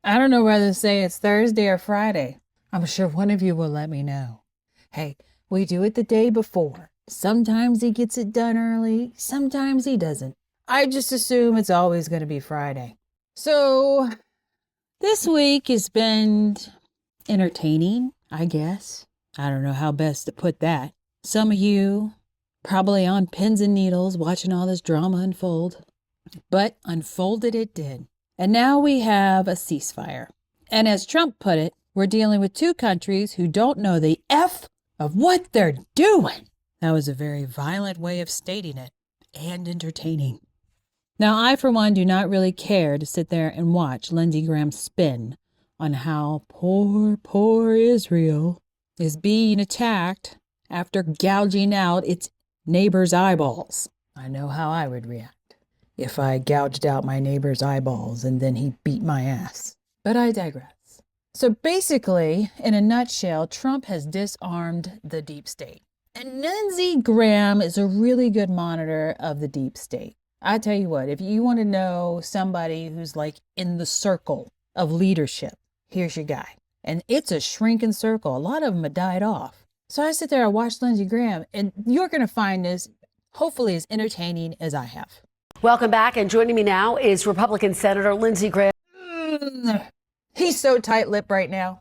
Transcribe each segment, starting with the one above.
I don't know whether to say it's Thursday or Friday. I'm sure one of you will let me know. Hey, we do it the day before. Sometimes he gets it done early, sometimes he doesn't. I just assume it's always going to be Friday. So, this week has been entertaining, I guess. I don't know how best to put that. Some of you probably on pins and needles watching all this drama unfold. But unfolded it did. And now we have a ceasefire. And as Trump put it, we're dealing with two countries who don't know the F of what they're doing. That was a very violent way of stating it, and entertaining. Now, I, for one, do not really care to sit there and watch Lindsey Graham spin on how poor Israel is being attacked after gouging out its neighbor's eyeballs. I know how I would react if I gouged out my neighbor's eyeballs and then he beat my ass. But I digress. So basically, in a nutshell, Trump has disarmed the deep state. And Lindsey Graham is a really good monitor of the deep state. I tell you what, if you want to know somebody who's like in the circle of leadership, here's your guy. And it's a shrinking circle. A lot of them have died off. So I sit there, I watch Lindsey Graham, and you're going to find this hopefully as entertaining as I have. Welcome back, and joining me now is Republican Senator Lindsey Graham. He's so tight-lipped right now.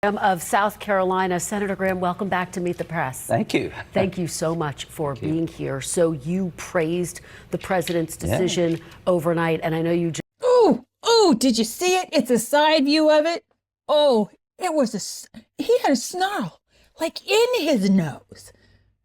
Of South Carolina. Senator Graham, welcome back to Meet the Press. Thank you. Thank you so much for being here. So you praised the president's decision overnight, and I know you just... Ooh, did you see it? It's a side view of it. Oh, he had a snarl, like in his nose.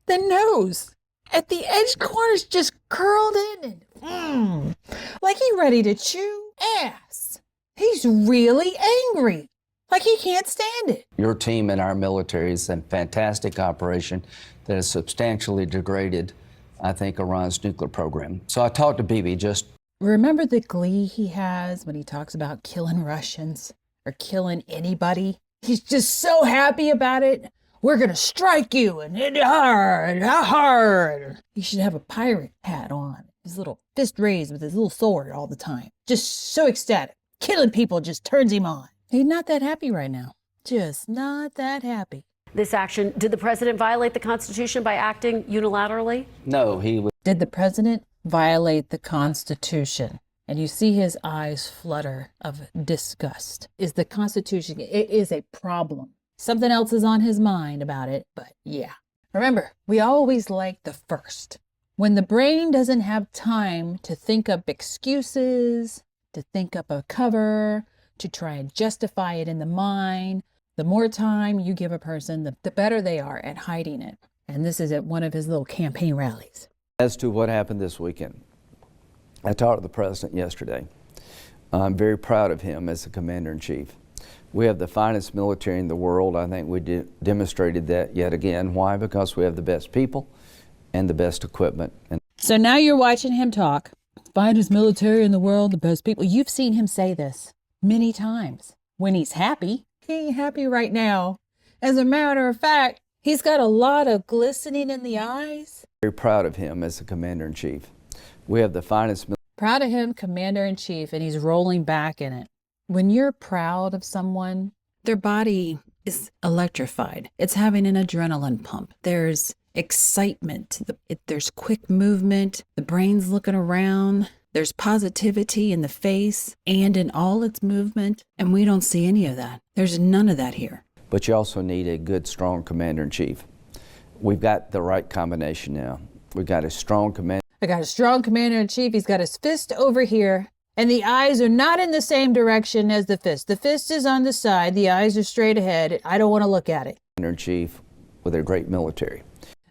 The nose at the edge corners just curled in and like he ready to chew ass. He's really angry, like he can't stand it. Your team and our military is a fantastic operation that has substantially degraded, I think, Iran's nuclear program. So I talked to Bibi just... Remember the glee he has when he talks about killing Russians or killing anybody? He's just so happy about it. We're going to strike you and hard. He should have a pirate hat on, his little fist raised with his little sword all the time. Just so ecstatic. Killing people just turns him on. He's not that happy right now. Just not that happy. This action, did the president violate the Constitution by acting unilaterally? No, he was... Did the president violate the Constitution? And you see his eyes flutter of disgust. Is the Constitution, it is a problem. Something else is on his mind about it, but yeah. Remember, we always like the first. When the brain doesn't have time to think up excuses, to think up a cover, to try and justify it in the mind, the more time you give a person, the better they are at hiding it. And this is at one of his little campaign rallies. As to what happened this weekend, I talked to the president yesterday. I'm very proud of him as the commander-in-chief. We have the finest military in the world. I think we demonstrated that yet again. Why? Because we have the best people and the best equipment. So now you're watching him talk. Finest military in the world, the best people. You've seen him say this many times. When he's happy, he ain't happy right now. As a matter of fact, he's got a lot of glistening in the eyes. Very proud of him as the commander-in-chief. We have the finest... Proud of him, commander-in-chief, and he's rolling back in it. When you're proud of someone, their body is electrified. It's having an adrenaline pump. There's excitement. There's quick movement. The brain's looking around. There's positivity in the face and in all its movement. And we don't see any of that. There's none of that here. But you also need a good, strong commander-in-chief. We've got the right combination now. We've got a strong commander. I got a strong commander-in-chief. He's got his fist over here. And the eyes are not in the same direction as the fist. The fist is on the side. The eyes are straight ahead. I don't want to look at it. Commander-in-chief with a great military.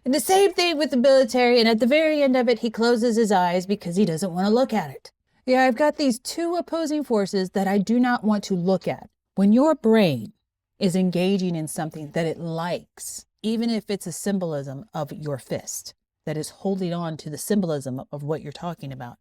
And the same thing with the military. And at the very end of it, he closes his eyes because he doesn't want to look at it. Yeah, I've got these two opposing forces that I do not want to look at. When your brain is engaging in something that it likes, even if it's a symbolism of your fist that is holding on to the symbolism of what you're talking about,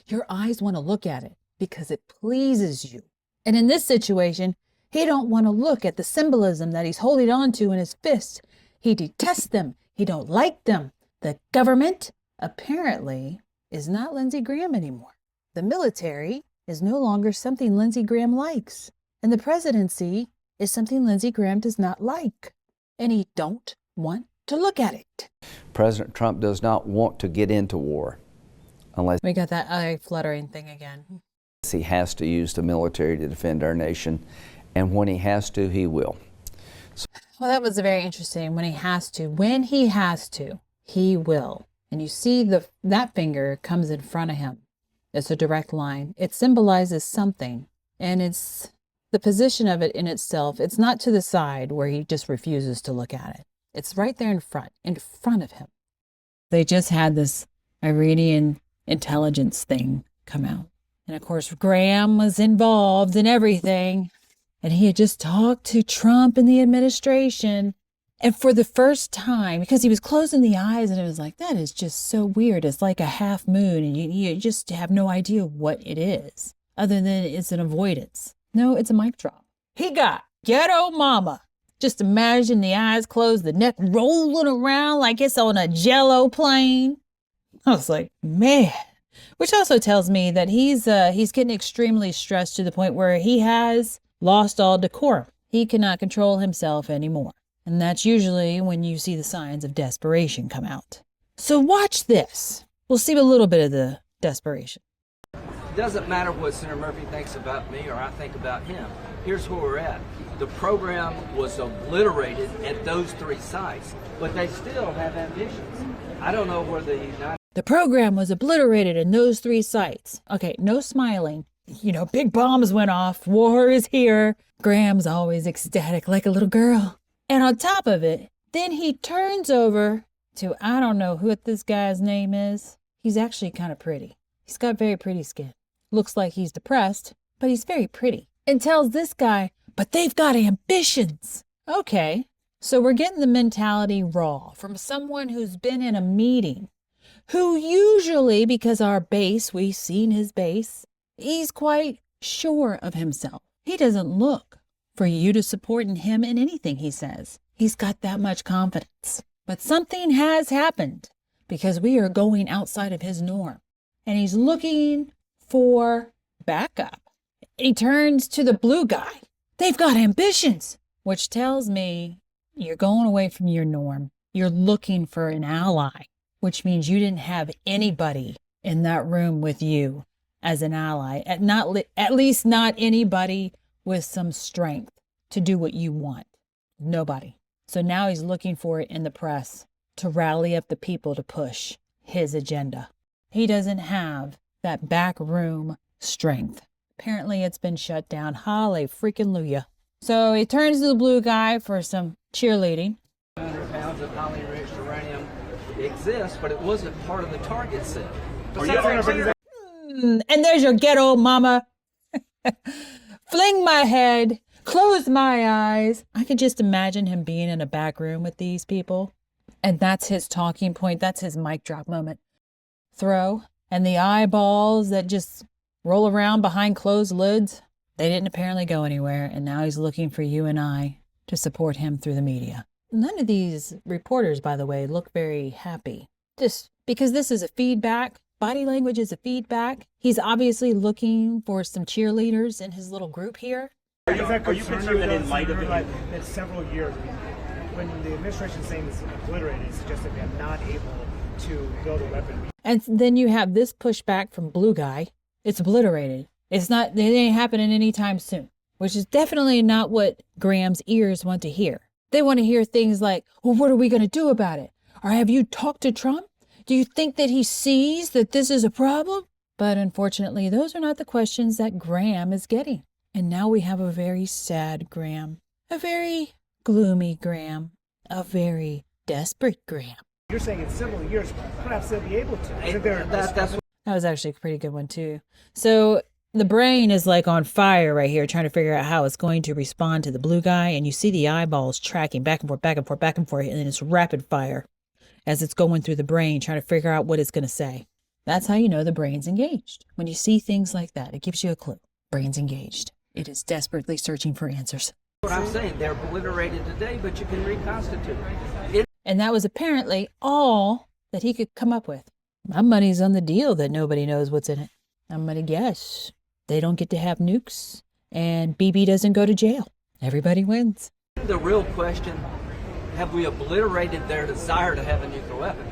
your eyes want to look at it because it pleases you. And in this situation, he don't want to look at the symbolism that he's holding on to in his fist. He detests them. He don't like them. The government, apparently, is not Lindsey Graham anymore. The military is no longer something Lindsey Graham likes. And the presidency is something Lindsey Graham does not like. And he don't want to look at it. President Trump does not want to get into war unless We got that eye fluttering thing again. he has to use the military to defend our nation. And when he has to, he will. Well, that was very interesting. When he has to. When he has to, he will. And you see that finger comes in front of him. It's a direct line. It symbolizes something. And it's the position of it in itself. It's not to the side where he just refuses to look at it. It's right there in front of him. They just had this Iranian intelligence thing come out. And of course, Graham was involved in everything. And he had just talked to Trump and the administration. And for the first time, because he was closing the eyes and it was like, that is just so weird. It's like a half moon and you just have no idea what it is other than it's an avoidance. No, it's a mic drop. He got ghetto mama. Just imagine the eyes closed, the neck rolling around like it's on a jello plane. I was like, man. Which also tells me that he's getting extremely stressed to the point where he has lost all decorum. He cannot control himself anymore. And that's usually when you see the signs of desperation come out. So watch this. We'll see a little bit of the desperation. It doesn't matter what Senator Murphy thinks about me or I think about him. Here's where we're at. The program was obliterated at those 3 sites, but they still have ambitions. I don't know where the United The program was obliterated in those 3 sites. Okay, no smiling. Big bombs went off. War is here. Graham's always ecstatic like a little girl. And on top of it, then he turns over to, I don't know what this guy's name is. He's actually kind of pretty. He's got very pretty skin. Looks like he's depressed, but he's very pretty. And tells this guy, but they've got ambitions. Okay, so we're getting the mentality raw from someone who's been in a meeting, who usually, because our base, we've seen his base, he's quite sure of himself. He doesn't look for you to support him in anything he says. He's got that much confidence. But something has happened because we are going outside of his norm. And he's looking for backup. He turns to the blue guy. They've got ambitions, which tells me you're going away from your norm. You're looking for an ally, which means you didn't have anybody in that room with you as an ally, at least not anybody with some strength to do what you want. Nobody. So now he's looking for it in the press to rally up the people to push his agenda. He doesn't have that backroom strength. Apparently it's been shut down. Hallelujah. So he turns to the blue guy for some cheerleading. 100 pounds of highly enriched uranium exists, but it wasn't part of the target set. And there's your ghetto mama. Fling my head, close my eyes. I could just imagine him being in a back room with these people. And that's his talking point. That's his mic drop moment. Throw. And the eyeballs that just roll around behind closed lids, they didn't apparently go anywhere. And now he's looking for you and I to support him through the media. None of these reporters, by the way, look very happy. Just because this is a feedback. Body language is a feedback. He's obviously looking for some cheerleaders in his little group here. Are you concerned that in light of that several years, when the administration is saying it's obliterated, it suggests that they're not able to build a weapon? And then you have this pushback from blue guy. It's obliterated. It ain't happening anytime soon, which is definitely not what Graham's ears want to hear. They want to hear things like, well, what are we going to do about it? Or have you talked to Trump? Do you think that he sees that this is a problem? But unfortunately, those are not the questions that Graham is getting. And now we have a very sad Graham, a very gloomy Graham, a very desperate Graham. You're saying in several years, perhaps they'll be able to. That's That was actually a pretty good one, too. So the brain is like on fire right here, trying to figure out how it's going to respond to the blue guy. And you see the eyeballs tracking back and forth, back and forth, back and forth. And then it's rapid fire as it's going through the brain, trying to figure out what it's going to say. That's how you know the brain's engaged. When you see things like that, it gives you a clue. Brain's engaged. It is desperately searching for answers. what I'm saying. They're obliterated today, but you can reconstitute it. And that was apparently all that he could come up with. My money's on the deal that nobody knows what's in it. I'm going to guess they don't get to have nukes and BB doesn't go to jail. Everybody wins. The real question, have we obliterated their desire to have a nuclear weapon?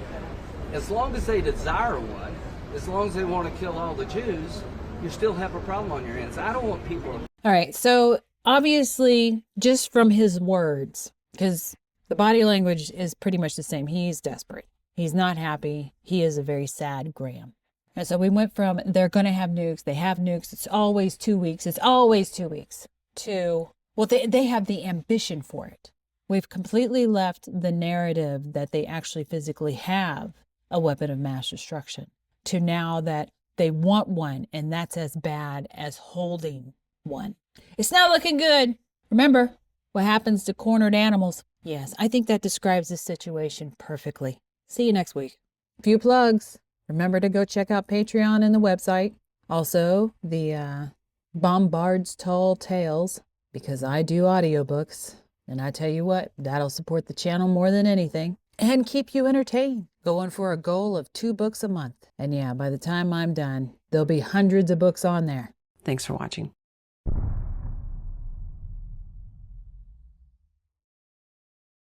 As long as they desire one, as long as they want to kill all the Jews, you still have a problem on your hands. I don't want people to... All right, so obviously, just from his words, because the body language is pretty much the same. He's desperate. He's not happy. He is a very sad Graham. And so we went from they're going to have nukes, they have nukes, it's always 2 weeks, it's always 2 weeks, to, well, they have the ambition for it. We've completely left the narrative that they actually physically have a weapon of mass destruction, to now that they want one, and that's as bad as holding one. It's not looking good. Remember what happens to cornered animals? Yes, I think that describes this situation perfectly. See you next week. Few plugs. Remember to go check out Patreon and the website. Also, the Bombards Tall Tales, because I do audiobooks. And I tell you what, that'll support the channel more than anything and keep you entertained. Going for a goal of 2 books a month. And yeah, by the time I'm done, there'll be hundreds of books on there. Thanks for watching.